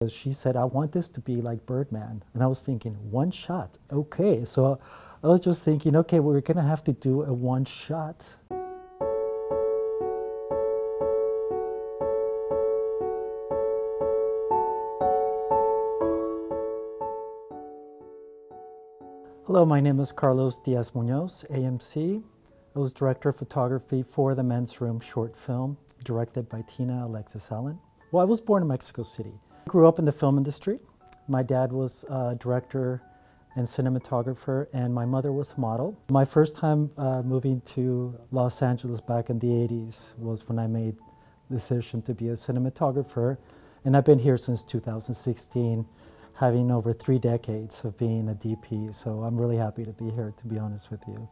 She said, I want this to be like Birdman. And I was thinking, one shot, okay. So I was just thinking, okay, we're gonna have to do a one shot. Hello, my name is Carlos Diazmunoz, AMC. I was director of photography for the Men's Room short film, directed by Tina Alexis Allen. Well, I was born in Mexico City. I grew up in the film industry. My dad was a director and cinematographer, and my mother was a model. My first time moving to Los Angeles back in the 80s was when I made the decision to be a cinematographer, and I've been here since 2016, having over 3 decades of being a DP, so I'm really happy to be here, to be honest with you.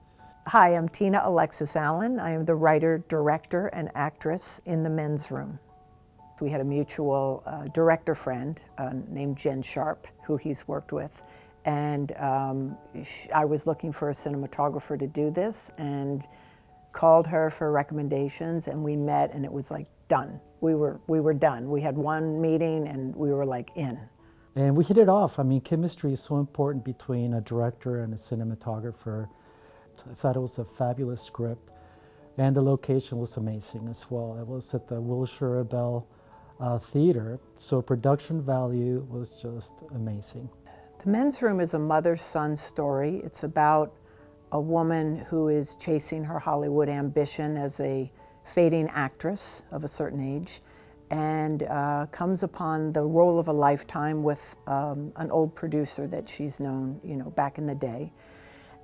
Hi, I'm Tina Alexis Allen. I am the writer, director, and actress in the Men's Room. We had a mutual director friend named Jen Sharp, who he's worked with, and I was looking for a cinematographer to do this and called her for recommendations, and we met, and it was like done. We were done. We had one meeting and we were like in. And we hit it off. I mean, chemistry is so important between a director and a cinematographer. I thought it was a fabulous script, and the location was amazing as well. It was at the Wilshire Bell Theater, so production value was just amazing. The Men's Room is a mother-son story. It's about a woman who is chasing her Hollywood ambition as a fading actress of a certain age, and comes upon the role of a lifetime with an old producer that she's known, back in the day.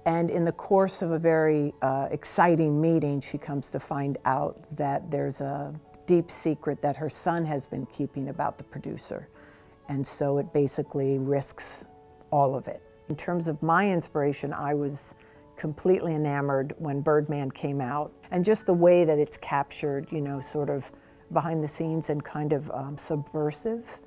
And in the course of a very exciting meeting, she comes to find out that there's a deep secret that her son has been keeping about the producer. And so it basically risks all of it. In terms of my inspiration, I was completely enamored when Birdman came out, and just the way that it's captured, sort of behind the scenes and kind of subversive.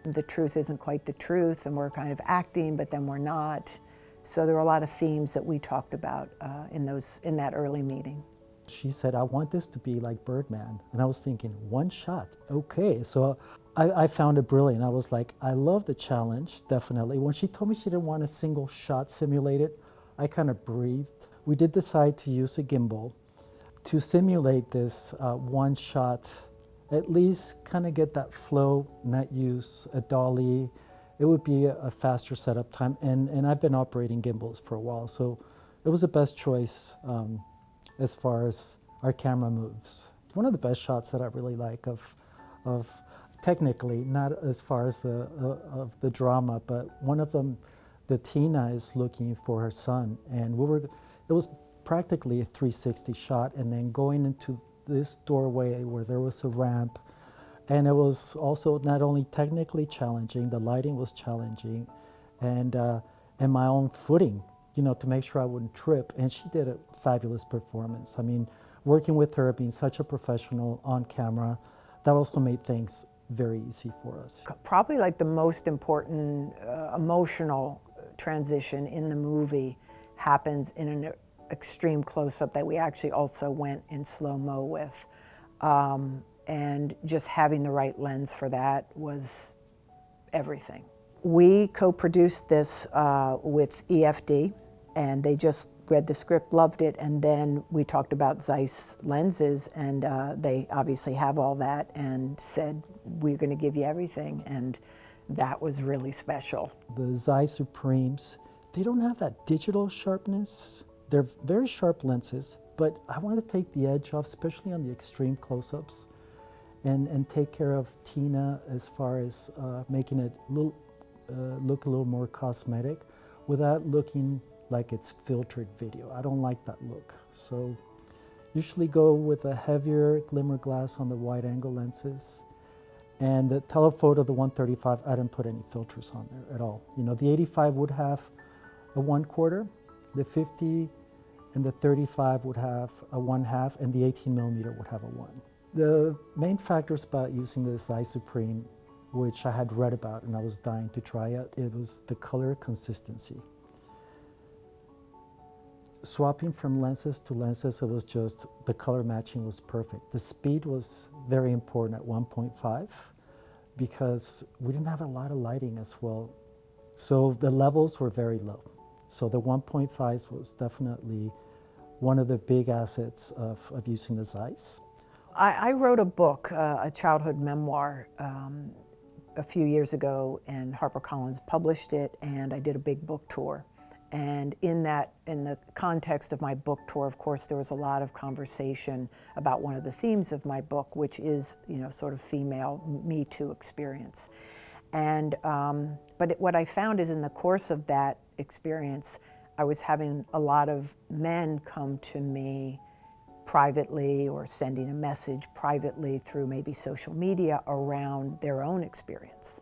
The truth isn't quite the truth, and we're kind of acting, but then we're not. So there were a lot of themes that we talked about in that early meeting. She said, I want this to be like Birdman. And I was thinking, one shot, okay. So I found it brilliant. I was like, I love the challenge, definitely. When she told me she didn't want a single shot simulated, I kind of breathed. We did decide to use a gimbal to simulate this one shot, at least kind of get that flow, not use a dolly. It would be a faster setup time. And I've been operating gimbals for a while, so it was the best choice as far as our camera moves. One of the best shots that I really like of technically, not as far as of the drama, but one of them, the Tina is looking for her son, and it was practically a 360 shot, and then going into this doorway where there was a ramp, and it was also not only technically challenging, the lighting was challenging, and my own footing, to make sure I wouldn't trip. And she did a fabulous performance. I mean, working with her, being such a professional on camera, that also made things very easy for us. Probably like the most important emotional transition in the movie happens in an extreme close-up that we actually also went in slow-mo with. And just having the right lens for that was everything. We co-produced this with EFD, and they just read the script, loved it, and then we talked about ZEISS lenses, and they obviously have all that, and said, we're going to give you everything, and that was really special. The ZEISS Supremes, they don't have that digital sharpness. They're very sharp lenses, but I wanted to take the edge off, especially on the extreme close-ups, and take care of Tina as far as making it look a little more cosmetic without looking like it's filtered video. I don't like that look. So usually go with a heavier glimmer glass on the wide angle lenses. And the telephoto, the 135, I didn't put any filters on there at all. The 85 would have a 1/4, the 50 and the 35 would have a 1/2, and the 18mm would have a 1. The main factors about using the ZEISS Supreme, which I had read about and I was dying to try it was the color consistency. Swapping from lenses to lenses, it was just, the color matching was perfect. The speed was very important at 1.5. because we didn't have a lot of lighting as well. So the levels were very low. So the 1.5s was definitely one of the big assets of using the ZEISS. I wrote a book, a childhood memoir, a few years ago, and HarperCollins published it, and I did a big book tour. And in the context of my book tour, of course, there was a lot of conversation about one of the themes of my book, which is, sort of female Me Too experience. And what I found is in the course of that experience, I was having a lot of men come to me privately or sending a message privately through maybe social media around their own experience.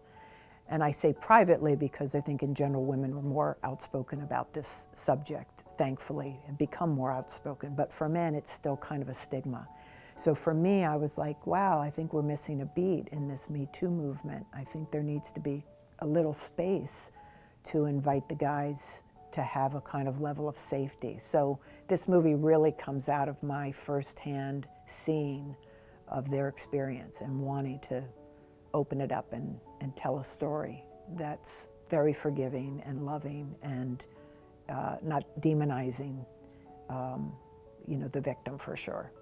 And I say privately because I think in general women were more outspoken about this subject, thankfully, and become more outspoken. But for men, it's still kind of a stigma. So for me, I was like, wow, I think we're missing a beat in this Me Too movement. I think there needs to be a little space to invite the guys to have a kind of level of safety. So this movie really comes out of my firsthand seeing of their experience and wanting to open it up and tell a story that's very forgiving and loving and not demonizing, the victim for sure.